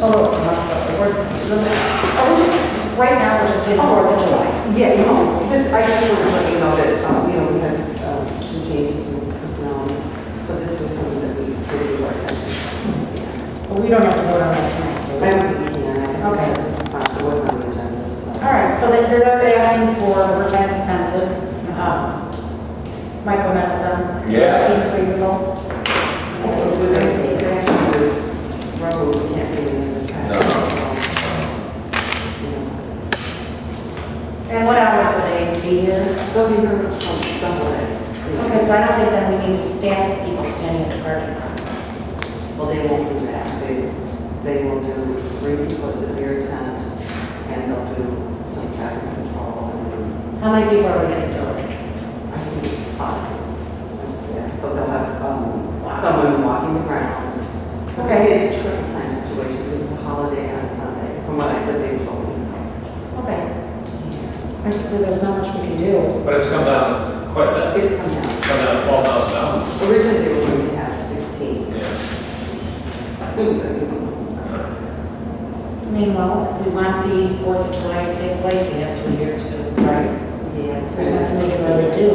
Oh, let's go. Are we just, right now, we're just doing 4th of July? Yeah, I just wanted to let you know that, we had some changes in personnel, so this was something that we really were attention. Well, we don't have to vote on that tonight, do we? I don't think we can. Okay. It wasn't on the agenda, so. All right, so they're asking for overtime expenses. Michael met with them. Yeah. Seems reasonable. It's within the state grant, the road can't be in the trash. No. And what hours will they be here? They'll be here from somewhere. Okay, so I don't think that we need to stand, people standing at the parking lots. Well, they won't do that. They will do 3 people at the beer tent, and they'll do some traffic control, and How many people are we gonna do it? I think it's 5. Yeah, so they'll have, someone walking the grounds. Okay. It's a triple time situation, because it's a holiday on Sunday, from what they told me, so. Okay. I think there's not much we can do. But it's come down quite a bit. It's come down. Come down $12,000. Originally, they were going to have 16. Yeah. It was a, Meanwhile, if we want the 4th of July to take place, we have to adhere to, right? yeah. There's nothing we can really do.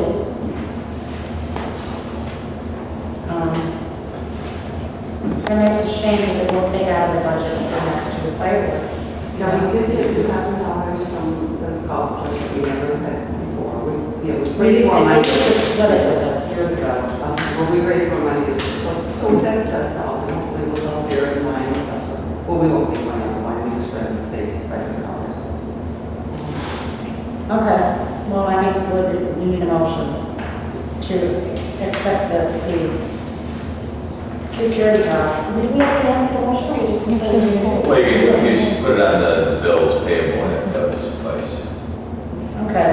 And it's a shame because it will take out of the budget for next year's fireworks. Now, we did get $2,000 from the golf course that we never had before. We We raised used more to money. split it with us years ago. Well, we raised more money this year, so that does help. And hopefully we'll all beer and wine and stuff. Well, we won't be wine and wine, we just rent the space for $500. Okay, well, I mean, we need a motion to accept the security costs. Did we already have the motion, or we just decided to do it? Well, you should put it on the bills payable and that would suffice. Okay.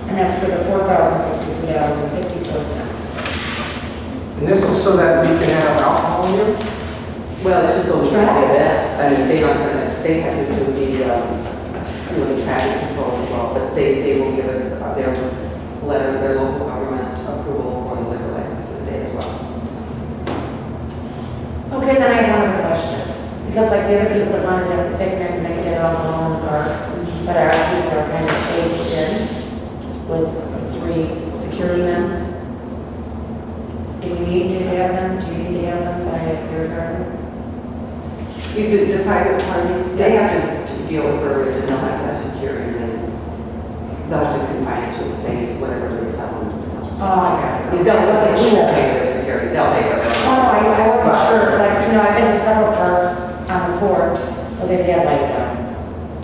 And that's for the $4,063.54. And this is so that we can have alcohol here? Well, it's just so we can do that. I mean, they have to do the, the traffic control as well, but they will give us their letter, their local government approval for the liquor license for the day as well. Okay, then I have one other question. Because like the other people that wanted to have the picnic and they could have alcohol in the park, but our people are kind of caged in with 3 security men. Do we need to have them? Do you need to have them so I have your garden? You do the private party, they have to deal with verbiage and they'll have to have security and they'll have to confine it to a space, whatever they tell them. Oh, I got it. We won't pay for their security, they'll pay for their. Oh, no, I wasn't sure, like, I've been to several parks on the court where they've had like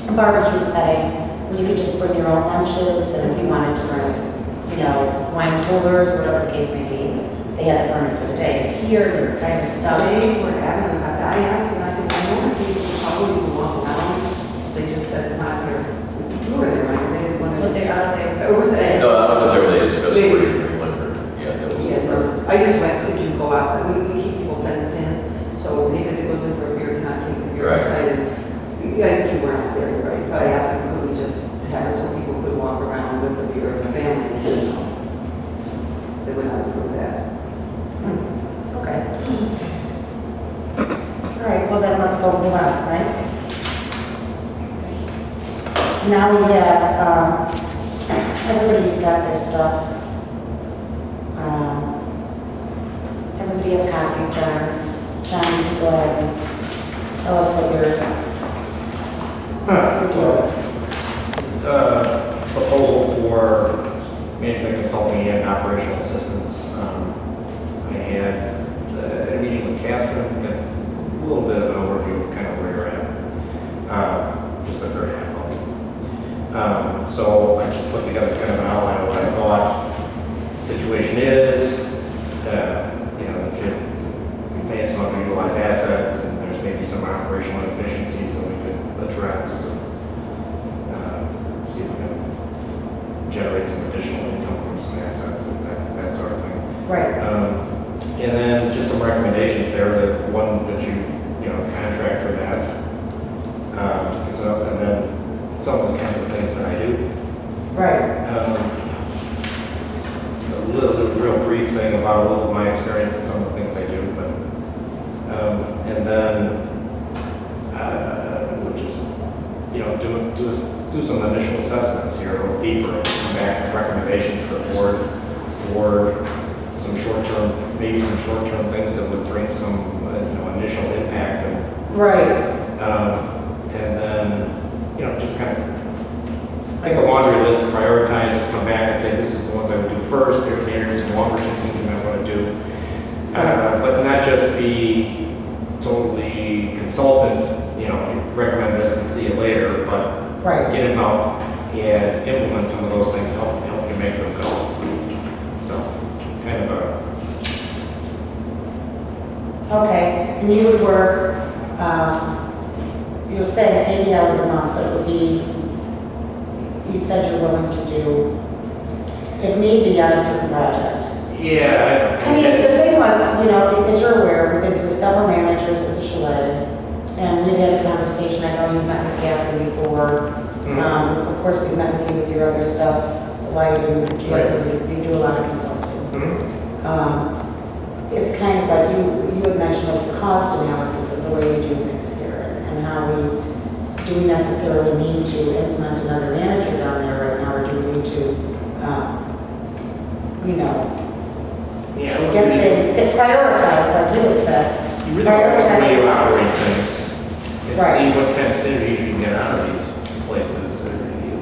a barbecue setting where you could just bring your own lunches and if you wanted to bring, wine coolers or whatever the case may be, they had the permit for the day. But here, you're kind of stuck. They were adamant about that. I asked them, I said, I know that people probably will walk around. They just said not here. You were there, right? They didn't want to. But they are, they. It was there. No, that wasn't really discussed They- where you bring liquor. Yeah, that was. Yeah, no. I just went, could you go outside? We keep people fenced in, so even if it goes in for a beer, cannot take the beer Right. outside. And I think you weren't out there, you're right? But I asked them, could we just have it so people could walk around with the beer and the family? And, they would not approve that. Okay. All right, well then let's go move on, right? Now we have, everybody's got their stuff. Everybody have a copy of John's. John, you can go ahead and tell us what your deal is. Proposal for management consulting and operational assistance. I had a meeting with Catherine, got a little bit of an overview of kind of where you're at, just a very high level. So I just put together kind of an outline of what I thought the situation is. If you may have to utilize assets and there's maybe some operational inefficiencies that we could address. See if we can generate some additional income from some assets and that sort of thing. Right. And then just some recommendations there. The one that you contract for that. And then some of the kinds of things that I do. Right. A real brief thing about a little of my experience and some of the things I do, but And then, we'll just, do some initial assessments here, a little deeper, and come back with recommendations to the board for some short-term, maybe some short-term things that would bring some, initial impact. Right, And then, just kind of make a laundry list, prioritize it, come back and say, this is the ones I would do first, there's the areas of longer term things you might want to do. But not just be totally consultant, recommend this and see it later, but right. get involved and implement some of those things, help you make them go. So, kind of Okay, and you would work, you were saying 80 hours a month, but it would be, you said you're willing to do, if need be, on a certain project. yeah, I mean, the thing was, as you're aware, we've been through several managers at the chalet, and we had a conversation, I know you've met with Catherine before. Of course, we've met with you with your other stuff, lighting, you do a lot of consulting. It's kind of like you had mentioned what's the cost analysis of the way we do things here, and how do we necessarily need to implement another manager down there right now, or do we need to, get things, get prioritized, like you had said. You really want to Prioritize. way you operate things and Right. see what kind of synergies you can get out of these places,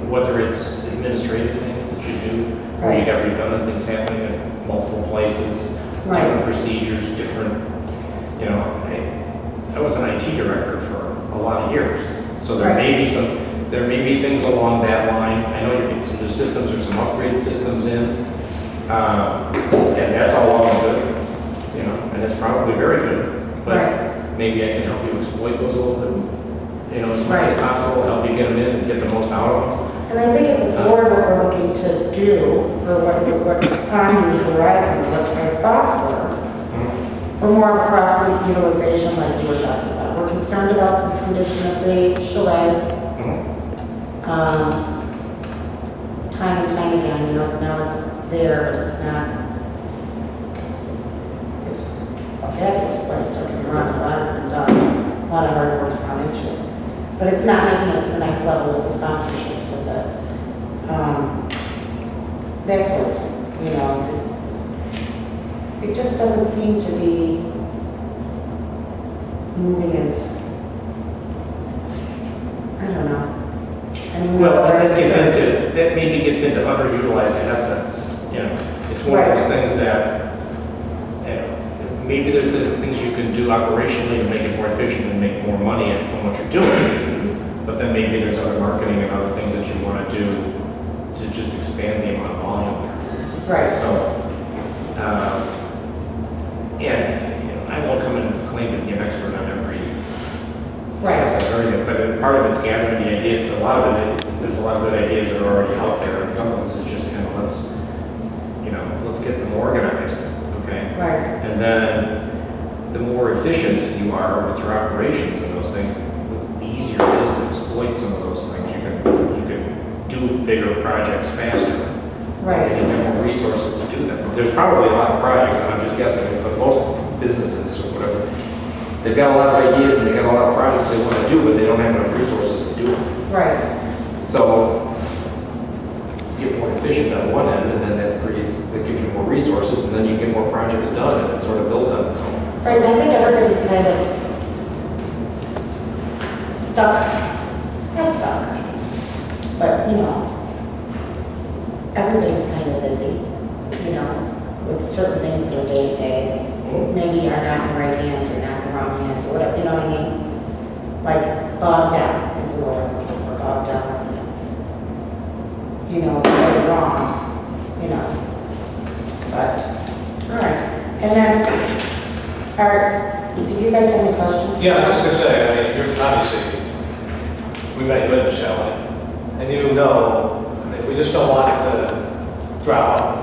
whether it's administrative things that you do, or you Right. got redundant things happening at multiple places, Right. different procedures, different, I was an IT director for a lot of years, so there Right. may be things along that line. I know you get some new systems or some upgraded systems in, and that's all well and good, and it's probably very good, but Right. maybe I can help you exploit those a little bit, as much Right. as possible, help you get them in and get the most out of them. And I think as a board, what we're looking to do, or what's on the horizon, what our thoughts were, we're more across the utilization like you were talking about. We're concerned about the condition of the chalet. Time and time again, now it's there, but it's not, it's a fabulous place, don't get me wrong, a lot has been done, a lot of hard work's gone into it. But it's not making it to the next level with the sponsorships, with the, that sort of thing, It just doesn't seem to be moving as, I don't know. I mean, Well, whether it's- that maybe gets into underutilized assets, It's one of those things that, maybe there's the things you can do operationally to make it more efficient and make more money from what you're doing. But then maybe there's other marketing and other things that you want to do to just expand the amount of volume there. Right, So, I won't come in and claim to be an expert on every right, area, but part of it's gathering the ideas, but a lot of it, there's a lot of good ideas that are already out there, and some of this is just kind of, let's get them organized, okay? right, And then, the more efficient you are with your operations and those things, the easier it is to exploit some of those things. You can do bigger projects faster. right. And you have more resources to do them. There's probably a lot of projects, and I'm just guessing, but most businesses or whatever, they've got a lot of ideas and they've got a lot of projects they want to do, but they don't have enough resources to do them. Right, So, get more efficient on one end, and then that gives you more resources, and then you get more projects done, and it sort of builds on itself. right, and I think everybody's kind of stuck, not stuck, but, everybody's kind of busy, with certain things that are day to day, that maybe are not in the right hands or not in the wrong hands, or whatever, you know what I mean? Like, bogged down is the word I'm looking for, bogged down with things. Right or wrong, but, all right. And then, do you guys have any questions? Yeah, I was just gonna say, I mean, you're obviously, we met you at the chalet, and we just don't want it to drop off